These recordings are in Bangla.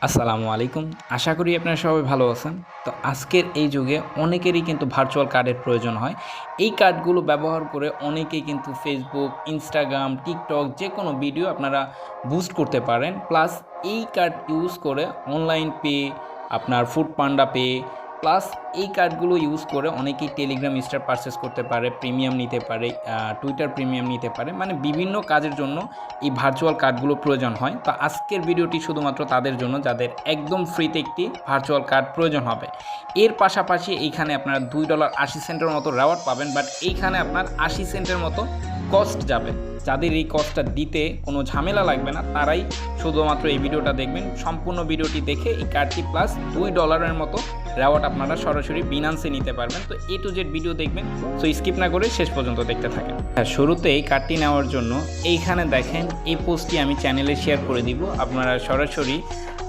আসসালামু আলাইকুম। আশা করি আপনারা সবাই ভালো আছেন। তো আজকের এই যুগে অনেকেরই কিন্তু ভার্চুয়াল কার্ডের প্রয়োজন হয়। এই কার্ডগুলো ব্যবহার করে অনেকেই কিন্তু ফেসবুক, ইনস্টাগ্রাম, টিকটক যেকোনো ভিডিও আপনারা বুস্ট করতে পারেন। প্লাস এই কার্ড ইউজ করে অনলাইন পে, আপনার ফুড পান্ডা পে, প্লাস এই কার্ডগুলো ইউজ করে অনেকেই টেলিগ্রাম স্টার পারচেস করতে পারে, প্রিমিয়াম নিতে পারে, টুইটার প্রিমিয়াম নিতে পারে। মানে বিভিন্ন কাজের জন্য এই ভার্চুয়াল কার্ডগুলো প্রয়োজন হয়। তো আজকের ভিডিওটি শুধুমাত্র তাদের জন্য যাদের একদম ফ্রিতে একটি ভার্চুয়াল কার্ড প্রয়োজন হবে। এর পাশাপাশি এইখানে আপনারা $2.80 মতো রেওয়ার্ড পাবেন, বাট এইখানে আপনার 80 সেন্টের মতো কস্ট যাবে। যাদের এই কস্টটা দিতে কোনো ঝামেলা লাগবে না তারাই শুধুমাত্র এই ভিডিওটা দেখবেন। সম্পূর্ণ ভিডিওটি দেখে এই কার্ডটি প্লাস $2 মতো রেওয়ার্ড আপনারা সরাসরি বিনান্সে নিতে পারবেন। তো A to Z ভিডিও দেখবেন, সো স্কিপ না করে শেষ পর্যন্ত দেখতে থাকেন। শুরুতে এই কার্ডটি নেওয়ার জন্য এইখানে দেখেন এই পোস্টটি আমি চ্যানেলে শেয়ার করে দিব। আপনারা সরাসরি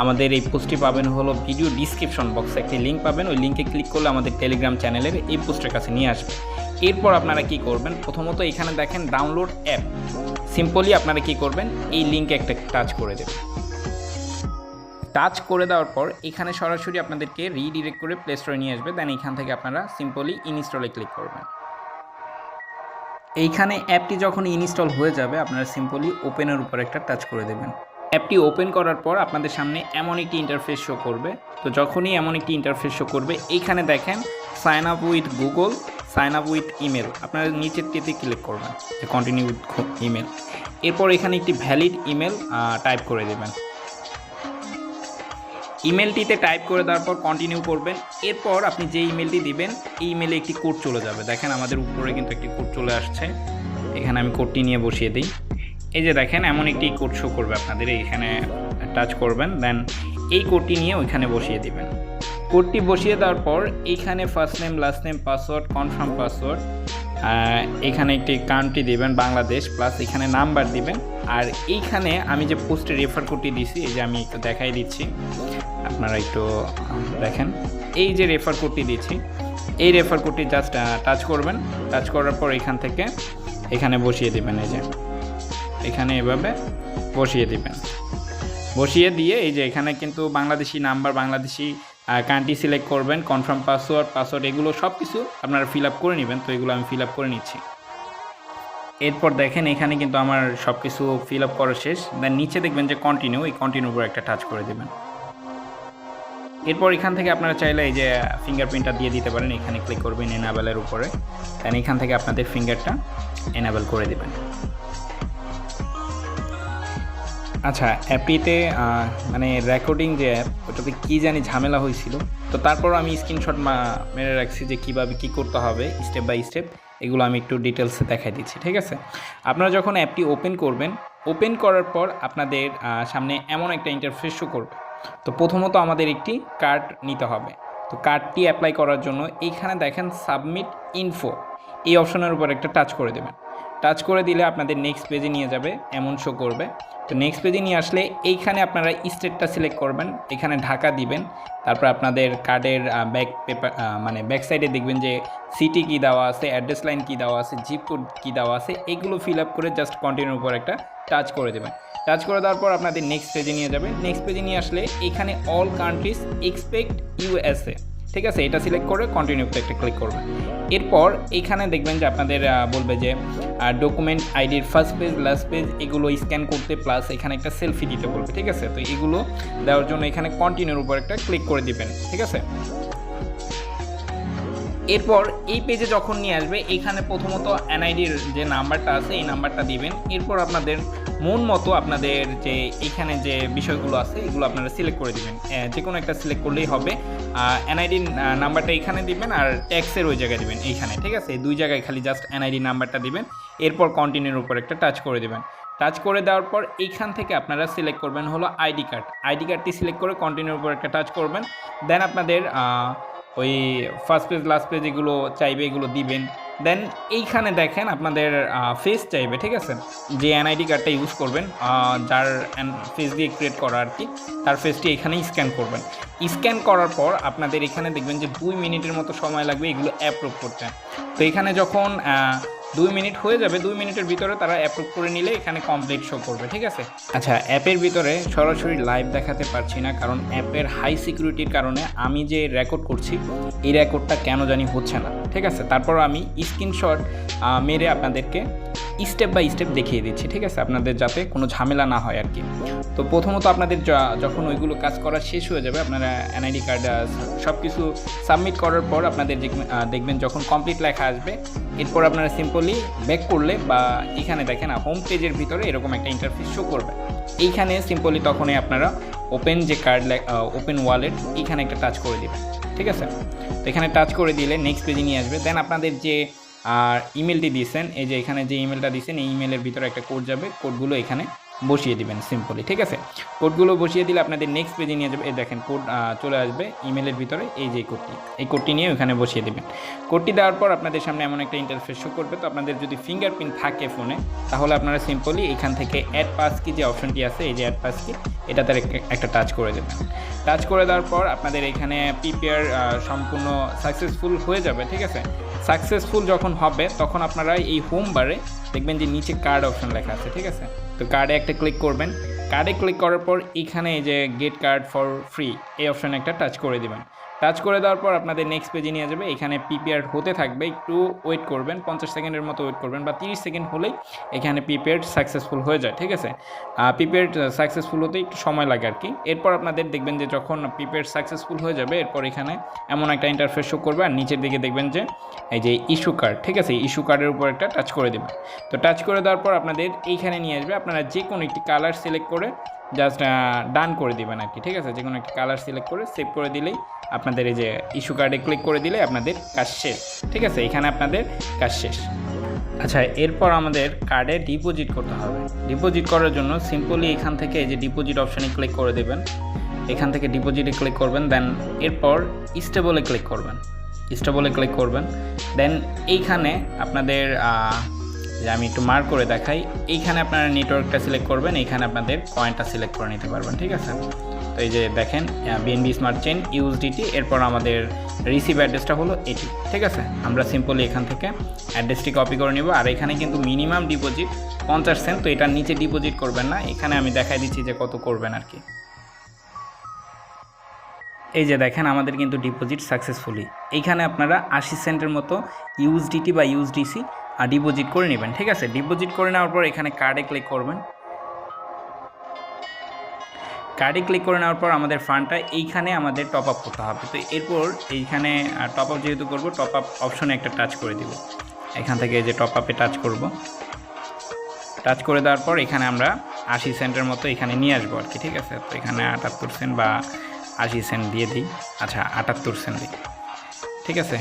আমাদের এই পোস্টটি পাবেন হলো ভিডিও ডিসক্রিপশন বক্সে একটি লিঙ্ক পাবেন। ওই লিঙ্কে ক্লিক করলে আমাদের টেলিগ্রাম চ্যানেলের এই পোস্টের কাছে নিয়ে আসবে। এরপর আপনারা কি করবেন, প্রথমত এখানে দেখেন ডাউনলোড অ্যাপ। সিম্পলি আপনারা কি করবেন, এই লিঙ্কে একটা টাচ করে দেবেন। টাচ করে দেওয়ার পর এখানে সরাসরি আপনাদেরকে রিডিরেক্ট করে প্লে স্টোরে নিয়ে আসবে। দেন এখান থেকে আপনারা সিম্পলি ইনস্টলে ক্লিক করবেন। এইখানে অ্যাপটি যখন ইনস্টল হয়ে যাবে আপনারা সিম্পলি ওপেনের উপর একটা টাচ করে দেবেন। অ্যাপটি ওপেন করার পর আপনাদের সামনে এমন একটি ইন্টারফেস শো করবে। তো যখনই এমন একটি ইন্টারফেস শো করবে এইখানে দেখেন sign up with Google, sign up with email, আপনারা নিচেরটিতে ক্লিক করবেন যে কন্টিনিউ উইথ ইমেল। এরপর এখানে একটি ভ্যালিড ইমেল টাইপ করে দেবেন। ইমেলটিতে টাইপ করে দেওয়ার পর কন্টিনিউ করবেন। এরপর আপনি যে ইমেলটি দিবেন এই ইমেলে একটি কোড চলে যাবে। দেখেন আমাদের উপরে কিন্তু একটি কোড চলে আসছে। এখানে আমি কোডটি নিয়ে বসিয়ে দিই। এই যে দেখেন এমন একটি কোড শো করবে আপনাদের, এইখানে টাচ করবেন। দেন এই কোডটি নিয়ে ওইখানে বসিয়ে দিবেন। কোডটি বসিয়ে দেওয়ার পর এইখানে first name, last name, password, confirm password, এখানে একটি কান্ট্রি দিবেন বাংলাদেশ, প্লাস এখানে নাম্বার দিবেন। আর এইখানে আমি যে পোস্টে রেফার কোডটি দিছি, এই যে আমি একটু দেখাই দিচ্ছি, আপনারা একটু দেখেন। এই যে রেফার কোডটি দিচ্ছি, এই রেফার কোডটি জাস্ট টাচ করবেন। টাচ করার পর এখান থেকে এখানে বসিয়ে দিবেন। এই যে এখানে এভাবে বসিয়ে দিবেন। বসিয়ে দিয়ে এই যে এখানে কিন্তু Bangladeshi number, Bangladeshi country select করবেন, কনফার্ম পাসওয়ার্ড এগুলো সব কিছু আপনারা ফিল আপ করে নেবেন। তো এগুলো আমি ফিল আপ করে নিচ্ছি। এরপর দেখেন এখানে কিন্তু আমার সব কিছু ফিল আপ করা শেষ। দেন নিচে দেখবেন যে কন্টিনিউ, এই কন্টিনিউর উপর একটা টাচ করে দেবেন। এরপর এখান থেকে আপনারা চাইলে এই যে ফিঙ্গারপ্রিন্টটা দিয়ে দিতে পারেন। এখানে ক্লিক করবেন এনাবেলের উপরে। দেন এখান থেকে আপনাদের ফিঙ্গারটা এনাবেল করে দেবেন। আচ্ছা, অ্যাপটিতে মানে রেকর্ডিং যে অ্যাপ, ওটাতে কী জানি ঝামেলা হয়েছিল। তো তারপর আমি স্ক্রিনশট মেরে রাখছি যে কীভাবে কী করতে হবে স্টেপ বাই স্টেপ। এগুলো আমি একটু ডিটেলসে দেখাই দিচ্ছি, ঠিক আছে? আপনারা যখন অ্যাপটি ওপেন করবেন, ওপেন করার পর আপনাদের সামনে এমন একটা ইন্টারফেস শো করবে। তো প্রথমত আমাদের একটি কার্ড নিতে হবে। তো কার্ডটি অ্যাপ্লাই করার জন্য এইখানে দেখেন সাবমিট ইনফো, এই অপশনের উপর একটা টাচ করে দেবেন। টাচ করে দিলে আপনাদের নেক্সট পেজে নিয়ে যাবে, এমন শো করবে। তো নেক্সট পেজে নিয়ে আসলে এইখানে আপনারা স্টেটটা সিলেক্ট করবেন, এখানে ঢাকা দিবেন। তারপর আপনাদের কার্ডের ব্যাক পেপার মানে ব্যাক সাইডে দেখবেন যে সিটি কী দেওয়া আছে, অ্যাড্রেস লাইন কী দেওয়া আছে, জিপ কোড কী দেওয়া আছে, এইগুলো ফিল আপ করে জাস্ট কন্টিনিউর উপর একটা টাচ করে দেবেন। টাচ করে দেওয়ার পর আপনাদের নেক্সট পেজে নিয়ে যাবে। নেক্সট পেজে নিয়ে আসলে এখানে অল কান্ট্রিজ এক্সপেক্ট USA, ঠিক আছে? এটা সিলেক্ট করে কন্টিনিউতে একটা ক্লিক করবেন। এরপর এখানে দেখবেন যে আপনাদের বলবে যে ডকুমেন্ট আইডির ফার্স্ট পেজ, লাস্ট পেজ এগুলো স্ক্যান করতে, প্লাস এখানে একটা সেলফি দিতে বলবে, ঠিক আছে? তো এগুলো দেওয়ার জন্য এখানে কন্টিনিউর উপর একটা ক্লিক করে দিবেন, ঠিক আছে? এরপর এই পেজে যখন নিয়ে আসবে এখানে প্রথমত এনআইডির যে নাম্বারটা আছে এই নাম্বারটা দিবেন। এরপর আপনাদের মন মতো আপনাদের যে এখানে যে বিষয়গুলো আছে এগুলো আপনারা সিলেক্ট করে দিবেন, যে কোনো একটা সিলেক্ট করলেই হবে। এনআইডি নাম্বারটা এখানে দিবেন আর ট্যাক্সের ওই জায়গায় দিবেন এইখানে, ঠিক আছে? এই দুই জায়গায় খালি জাস্ট এনআইডি নাম্বারটা দিবেন। এরপর কন্টিনিউর উপর একটা টাচ করে দেবেন। টাচ করে দেওয়ার পর এইখান থেকে আপনারা সিলেক্ট করবেন হলো আইডি কার্ডটি সিলেক্ট করে কন্টিনিউর উপর একটা টাচ করবেন। দেন আপনাদের ওই ফার্স্ট পেজ, লাস্ট পেজ এগুলো চাইবে, এগুলো দিবেন। দেন এইখানে দেখেন আপনাদের ফেস চাইবে, ঠিক আছে? যে এনআইডি কার্ডটা ইউজ করবেন, যার ফেস দিয়ে ক্রিয়েট করা আর কি, তার ফেসটি এখানেই স্ক্যান করবেন। স্ক্যান করার পর আপনাদের এখানে দেখবেন যে 2 মিনিটের মতো সময় লাগবে এগুলো অ্যাপ্রুভ করতে। তো এখানে যখন 2 মিনিট হয়ে যাবে, 2 মিনিটের ভিতরে তারা অ্যাপ্রুভ করে নিলে এখানে কমপ্লিট শো করবে, ঠিক আছে। আচ্ছা, অ্যাপের ভিতরে সরাসরি লাইভ দেখাতে পারছি না, কারণ অ্যাপের হাই সিকিউরিটির কারণে আমি যে রেকর্ড করছি এই রেকর্ডটা কেন জানি হচ্ছে না, ঠিক আছে। তারপর আমি স্ক্রিনশট মেরে আপনাদেরকে স্টেপ বাই স্টেপ দেখিয়ে দিচ্ছি, ঠিক আছে, আপনাদের যাতে কোনো ঝামেলা না হয় আর কি। তো প্রথমত আপনাদের যখন ওইগুলো কাজ করা শেষ হয়ে যাবে, আপনারা এনআইডি কার্ড সব কিছু সাবমিট করার পর আপনাদের দেখবেন যখন কমপ্লিট লেখা আসবে, এরপর আপনারা সিম্পলি ব্যাক করলে বা এখানে দেখেন হোম পেজের ভিতরে এরকম একটা ইন্টারফেস শো করবে। এইখানে সিম্পলি তখনই আপনারা ওপেন যে কার্ড ওপেন ওয়ালেট এইখানে একটা টাচ করে দেবেন, ঠিক আছে। তো এখানে টাচ করে দিলে নেক্সট পেজে নিয়ে আসবে। দেন আপনাদের যে ইমেলটি দিয়েছেন, এই যে এখানে যে ইমেলটা দিয়েছেন এই ইমেলের ভিতরে একটা কোড যাবে, কোডগুলো এখানে বসিয়ে দিবেন সিম্পলি, ঠিক আছে। কোডগুলো বসিয়ে দিলে আপনাদের নেক্সট পেজে নিয়ে যাবে। এই দেখেন কোড চলে আসবে ইমেলের ভিতরে, এই যে কোডটি, এই কোডটি নিয়ে ওখানে বসিয়ে দেবেন। কোডটি দেওয়ার পর আপনাদের সামনে এমন একটা ইন্টারফেস শো করবে। তো আপনাদের যদি ফিঙ্গারপ্রিন্ট থাকে ফোনে, তাহলে আপনারা সিম্পলি এখান থেকে অ্যাড পাস কি যে অপশনটি আছে, এই যে অ্যাড পাস কি, এটাতে একটা টাচ করে দেবেন। টাচ করে দেওয়ার পর আপনাদের এখানে প্রিপেয়ার সম্পূর্ণ সাকসেসফুল হয়ে যাবে, ঠিক আছে। সাকসেসফুল যখন হবে তখন আপনারা এই হোম বারে দেখবেন যে নিচে কার্ড অপশন লেখা আছে, ঠিক আছে। তো কার্ডে একটা ক্লিক করবেন। কার্ডে ক্লিক করার পর এখানে এই যে গেট কার্ড ফর ফ্রি এই অপশানে একটা টাচ করে দেবেন। টাচ করে দেওয়ার পর আপনাদের নেক্সট পেজে নিয়ে যাবে। এখানে প্রিপেয়ার হতে থাকবে, একটু ওয়েট করবেন, 50 সেকেন্ডের মতো ওয়েট করবেন বা 30 সেকেন্ড হলেই এখানে প্রিপেয়ার সাকসেসফুল হয়ে যায়, ঠিক আছে। প্রিপেয়ার সাকসেসফুল হতে একটু সময় লাগে আর কি। এরপর আপনাদের দেখবেন যে যখন প্রিপেয়ার সাকসেসফুল হয়ে যাবে, এরপর এখানে এমন একটা ইন্টারফেস শো করবে আর নিচের দিকে দেখবেন যে এই যে ইস্যু কার্ড, ঠিক আছে, ইস্যু কার্ডের উপর একটা টাচ করে দেবেন। তো টাচ করে দেওয়ার পর আপনাদের এইখানে নিয়ে আসবে। আপনারা যে কোনো একটি কালার সিলেক্ট করে জাস্ট ডান করে দিবেন আর কি, ঠিক আছে। যে কোনো একটি কালার সিলেক্ট করে সেভ করে দিলেই আপনাদের এই যে ইস্যু কার্ডে ক্লিক করে দিলে আপনাদের কাজ শেষ, ঠিক আছে। এখানে আপনাদের কাজ শেষ। আচ্ছা, এরপর আমাদের কার্ডে ডিপোজিট করতে হবে। ডিপোজিট করার জন্য সিম্পলি এখান থেকে এই যে ডিপোজিট অপশানে ক্লিক করে দেবেন। এখান থেকে ডিপোজিটে ক্লিক করবেন, দেন এরপর স্টেবলে ক্লিক করবেন। স্টেবলে ক্লিক করবেন, দেন এইখানে আপনাদের যে আমি একটু মার্ক করে দেখাই, এইখানে আপনারা নেটওয়ার্কটা সিলেক্ট করবেন, এইখানে আপনাদের কয়েনটা সিলেক্ট করে নিতে পারবেন, ঠিক আছে। তো এই যে দেখেন বিএনবি স্মার্ট চেইন ইউএসডিটি, এরপর আমাদের রিসিভ অ্যাড্রেসটা হলো এটি, ঠিক আছে। আমরা সিম্পলি এখান থেকে অ্যাড্রেসটি কপি করে নেব। আর এখানে কিন্তু মিনিমাম ডিপোজিট 50 সেন্ট, তো এটার নিচে ডিপোজিট করবেন না। এখানে আমি দেখাই দিচ্ছি যে কত করবেন আর কি। এই যে দেখেন আমাদের কিন্তু ডিপোজিট সাকসেসফুলি। এইখানে আপনারা 80 সেন্টের মতো ইউএসডিটি বা ইউএসডিসি ডিপোজিট করে নেবেন, ঠিক আছে। ডিপোজিট করে নেওয়ার পর এখানে কার্ডে ক্লিক করবেন। কার্ডে ক্লিক করে নেওয়ার পর আমাদের ফান্ডটা এইখানে আমাদের টপ আপ করতে হবে। তো এরপর এইখানে টপ আপ যেহেতু করবো, টপ আপ অপশনে একটা টাচ করে দিব। এখান থেকে এই যে টপ আপে টাচ করব। টাচ করে দেওয়ার পর এখানে আমরা 80 সেন্টের মতো এখানে নিয়ে আসবো আর কি, ঠিক আছে। তো এখানে 78 সেন্ট বা 80 সেন্ট দিয়ে দিই। আচ্ছা, 78 সেন্ট দিই, ঠিক আছে।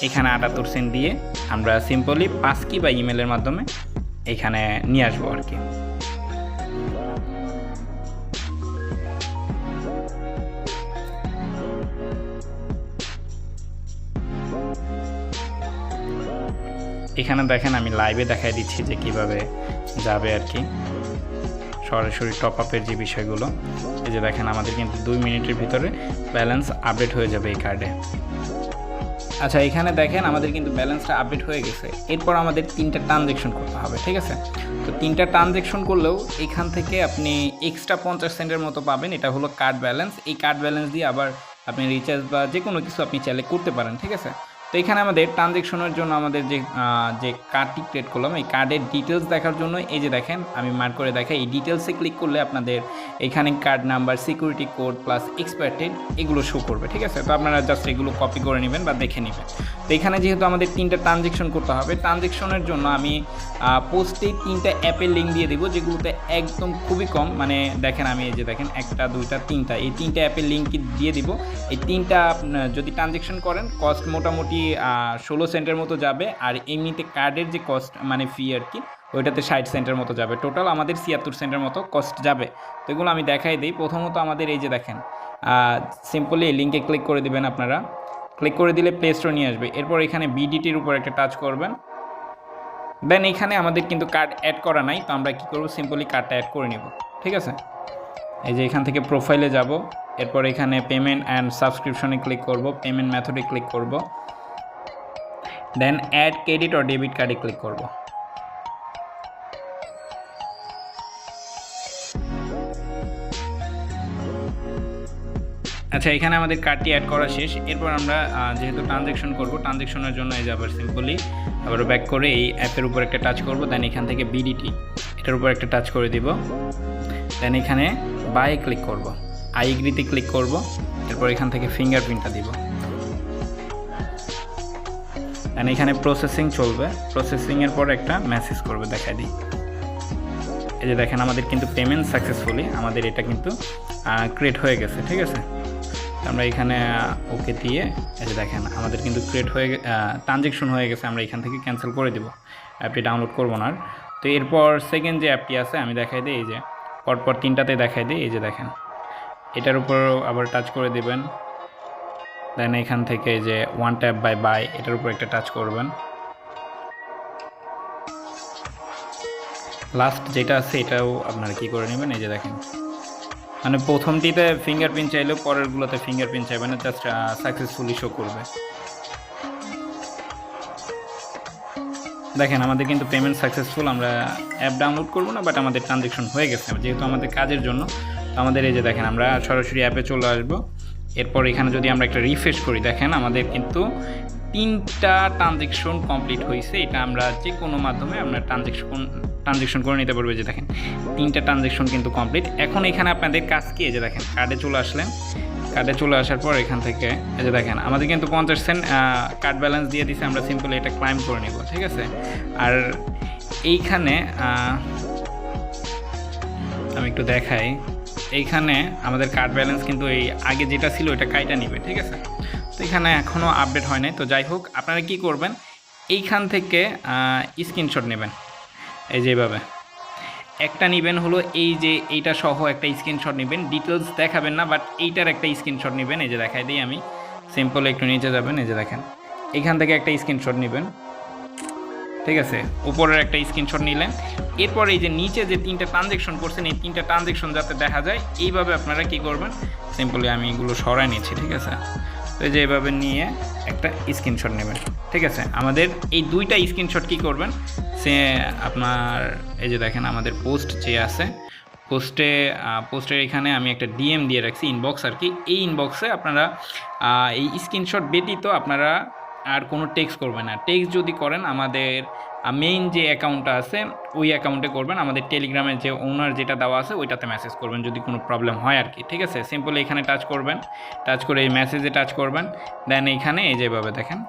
এখানে 78 সেন্ট দিয়ে আমরা সিম্পলি পাস কি বা ইমেলের মাধ্যমে এখানে নিয়ে আসবো আর কি। এখানে দেখেন আমি লাইভে দেখাই দিচ্ছি যে কিভাবে যাবে আর কি, সরাসরি টপ আপের যে বিষয়গুলো। এই যে দেখেন আমাদের কিন্তু 2 মিনিটের ভিতরে ব্যালেন্স আপডেট হয়ে যাবে এই কার্ডে। আচ্ছা, এখানে দেখেন আমাদের কিন্তু ব্যালেন্সটা আপডেট হয়ে গেছে। এরপর আমাদের 3টা ট্রানজ্যাকশন করতে হবে, ঠিক আছে। তো 3টা ট্রানজ্যাকশন করলেও এখান থেকে আপনি এক্সট্রা 50 সেন্টের মতো পাবেন। এটা হলো কার্ড ব্যালেন্স। এই কার্ড ব্যালেন্স দিয়ে আবার আপনি রিচার্জ বা যে কোনো কিছু আপনি চাইলে করতে পারেন, ঠিক আছে। তো এখানে আমাদের ট্রানজ্যাকশনের জন্য আমাদের যে কার্ডটি ক্রিয়েট করলাম, এই কার্ডের ডিটেলস দেখার জন্য এই যে দেখেন আমি মার্ক করে দেখাই, এই ডিটেলসে ক্লিক করলে আপনাদের এখানে card number, security code plus expire date এগুলো শো করবে, ঠিক আছে। তো আপনারা জাস্ট এগুলো কপি করে নেবেন বা দেখে নেবেন। তো এখানে যেহেতু আমাদের 3টা ট্রানজ্যাকশন করতে হবে, ট্রানজ্যাকশনের জন্য আমি পোস্টে 3টা অ্যাপের লিঙ্ক দিয়ে দেবো, যেগুলোতে একদম খুবই কম, মানে দেখেন আমি এই যে দেখেন 1টা 2টা 3টা, এই 3টা অ্যাপের লিঙ্ক দিয়ে দিব। এই 3টা যদি ট্রানজ্যাকশন করেন কস্ট মোটামুটি 16 সেন্টের মতো যাবে। আর এমনিতে কার্ডের যে কস্ট মানে ফি আর কি, ওইটাতে 60 সেন্টের মতো যাবে। টোটাল আমাদের 76 সেন্টের মতো কস্ট যাবে। তো এগুলো আমি দেখাই দিই। প্রথমত আমাদের এই যে দেখেন সিম্পলি এই লিঙ্কে ক্লিক করে দেবেন। আপনারা ক্লিক করে দিলে প্লে স্টোর নিয়ে আসবে। এরপর এখানে বিডিটির উপর একটা টাচ করবেন। দেন এখানে আমাদের কিন্তু কার্ড অ্যাড করা নাই, তো আমরা কী করবো, সিম্পলি কার্ডটা অ্যাড করে নেব, ঠিক আছে। এই যে এখান থেকে প্রোফাইলে যাব, এরপর এখানে পেমেন্ট অ্যান্ড সাবস্ক্রিপশনে ক্লিক করব, পেমেন্ট মেথডে ক্লিক করব। দেন অ্যাড ক্রেডিট অর ডেবিট কার্ডে ক্লিক করব। আচ্ছা, এখানে আমাদের কার্ডটি অ্যাড করা শেষ। এরপর আমরা যেহেতু ট্রানজ্যাকশন করব, ট্রানজ্যাকশনের জন্য এই যে আবার সিম্পলি আবার ব্যাক করে এই অ্যাপের উপর একটা টাচ করব। দেন এখান থেকে বিডিটি এটার উপর একটা টাচ করে দিব। দেন এখানে বাই ক্লিক করব, আই এগ্রিতে ক্লিক করব। এরপর এখান থেকে ফিঙ্গারপ্রিন্টটা দিব। দেন এখানে প্রসেসিং চলবে, প্রসেসিংয়ের পর একটা মেসেজ করবে, দেখাই দিই। এই যে দেখেন আমাদের কিন্তু পেমেন্ট সাকসেসফুলি আমাদের এটা কিন্তু ক্রিয়েট হয়ে গেছে। ঠিক আছে, আমরা এখানে ওকে দিয়ে এই যে দেখেন আমাদের কিন্তু ক্রিয়েট হয়ে ট্রানজ্যাকশন হয়ে গেছে। আমরা এখান থেকে ক্যান্সেল করে দেব, অ্যাপটি ডাউনলোড করবো না আর। তো এরপর সেকেন্ড যে অ্যাপটি আছে আমি দেখাই দিই, এই যে পরপর তিনটাতে দেখাই দিই। এই যে দেখেন এটার উপর আবার টাচ করে দেবেন। দেন এখান থেকে যে ওয়ান ট্যাপ বাই এটার উপর একটা টাচ করবেন। লাস্ট যেটা আছে এটাও আপনারা কি করে নেবেন, এই যে দেখেন মানে প্রথমটিতে ফিঙ্গারপ্রিন্ট চাইলেও পরেরগুলোতে ফিঙ্গারপ্রিন্ট চাইবে না, জাস্ট সাকসেসফুলি শো করবে। দেখেন আমাদের কিন্তু পেমেন্ট সাকসেসফুল। আমরা অ্যাপ ডাউনলোড করবো না, বাট আমাদের ট্রানজ্যাকশন হয়ে গেছে যেহেতু আমাদের কাজের জন্য। তো আমাদের এই যে দেখেন আমরা সরাসরি অ্যাপে চলে আসবো। এরপর এখানে যদি আমরা একটা রিফ্রেশ করি, দেখেন আমাদের কিন্তু 3টা ট্রানজ্যাকশন কমপ্লিট হয়েছে। এটা আমরা যে কোনো মাধ্যমে আমরা ট্রানজ্যাকশন করে নিতে পারবো। যে দেখেন 3টা ট্রানজ্যাকশন কিন্তু কমপ্লিট। এখন এখানে আপনাদের কাজ কি, এই যে দেখেন কার্ডে চলে আসলেন। কার্ডে চলে আসার পর এখান থেকে এই যে দেখেন আমাদের কিন্তু 50 সেন্ট কার্ড ব্যালেন্স দিয়ে দিছে। আমরা সিম্পলি এটা ক্লাইম করে নিব। ঠিক আছে, আর এইখানে আমি একটু দেখাই, এইখানে আমাদের কার্ড ব্যালেন্স কিন্তু এই আগে যেটা ছিল ওইটা কাইটা নিবে। ঠিক আছে, তো এখানে এখনও আপডেট হয় নাই। তো যাই হোক, আপনারা কি করবেন, এইখান থেকে স্ক্রিনশট নেবেন। এই যেভাবে একটা নেবেন হলো এই যে এইটা সহ একটা স্ক্রিনশট নেবেন। ডিটেলস দেখাবেন না, বাট এইটার একটা স্ক্রিনশট নেবেন। এই যে দেখাই দিই আমি, সিম্পল একটু নিচে যাবেন। এই যে দেখেন এখান থেকে একটা স্ক্রিনশট নেবেন। ঠিক আছে, উপরের একটা স্ক্রিনশট নিলেন। এরপর এই যে নিচে যে 3টা ট্রানজ্যাকশন করছেন, এই 3টা ট্রানজ্যাকশন যাতে দেখা যায় এইভাবে আপনারা কি করবেন, সিম্পলি আমি এগুলো সরাই নিচ্ছি। ঠিক আছে, তো এই যে এইভাবে নিয়ে একটা স্ক্রিনশট নেবেন। ঠিক আছে, আমাদের এই 2টা স্ক্রিনশট কি করবেন, সে আপনার এই যে দেখেন আমাদের পোস্ট যে আছে, পোস্টের এখানে আমি একটা ডিএম দিয়ে রাখছি, ইনবক্স আর কি। এই ইনবক্সে আপনারা এই স্ক্রিনশট ব্যতীত আপনারা আর কোনো টেক্সট করবেন না। টেক্সট যদি করেন আমাদের মেইন যে অ্যাকাউন্টটা আছে ওই অ্যাকাউন্টে করবেন। আমাদের টেলিগ্রামের যে ওনার যেটা দেওয়া আছে ওইটাতে মেসেজ করবেন যদি কোনো প্রবলেম হয় আর কি। ঠিক আছে, সিম্পলি এখানে টাচ করবেন, টাচ করে এই মেসেজে টাচ করবেন। দেন এইখানে এই যেভাবে দেখেন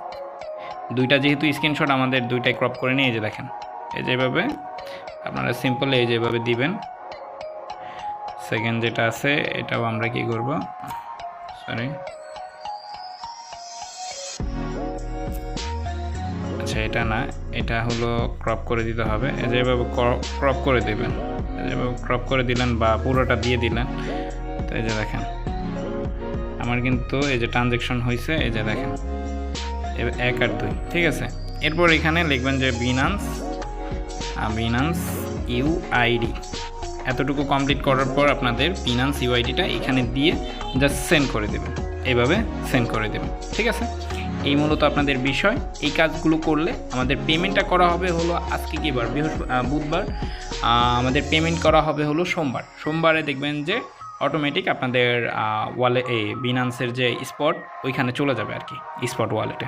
2টা যেহেতু স্ক্রিনশট আমাদের 2টাই ক্রপ করে নিয়ে এই যে দেখেন এই যেভাবে আপনারা সিম্পলি এই যেভাবে দিবেন। সেকেন্ড যেটা আছে এটাও আমরা কি করব, সরি আচ্ছা এটা না, এটা হলো ক্রপ করে দিতে হবে। যেভাবে ক্রপ করে দেবেন, যেভাবে ক্রপ করে দিলেন বা পুরোটা দিয়ে দিলেন। তো এই যে দেখেন আমার কিন্তু এই যে ট্রানজ্যাকশন হয়েছে, এই যে দেখেন 1 আর 2। ঠিক আছে, এরপর এখানে লিখবেন যে বিনান্স ইউআইডি। এতটুকু কমপ্লিট করার পর আপনাদের বিনান্স ইউআইডিটা এখানে দিয়ে জাস্ট সেন্ড করে দেবেন, এইভাবে সেন্ড করে দেবেন। ঠিক আছে, এই মূলত আপনাদের বিষয়। এই কাজগুলো করলে আমাদের পেমেন্টটা করা হবে হলো আজকে কি বার, বুধবার। আমাদের পেমেন্ট করা হবে হলো সোমবারে দেখবেন যে অটোমেটিক আপনাদের বিনান্সের যে স্পট ওইখানে চলে যাবে আর কি, স্পট ওয়ালেটে।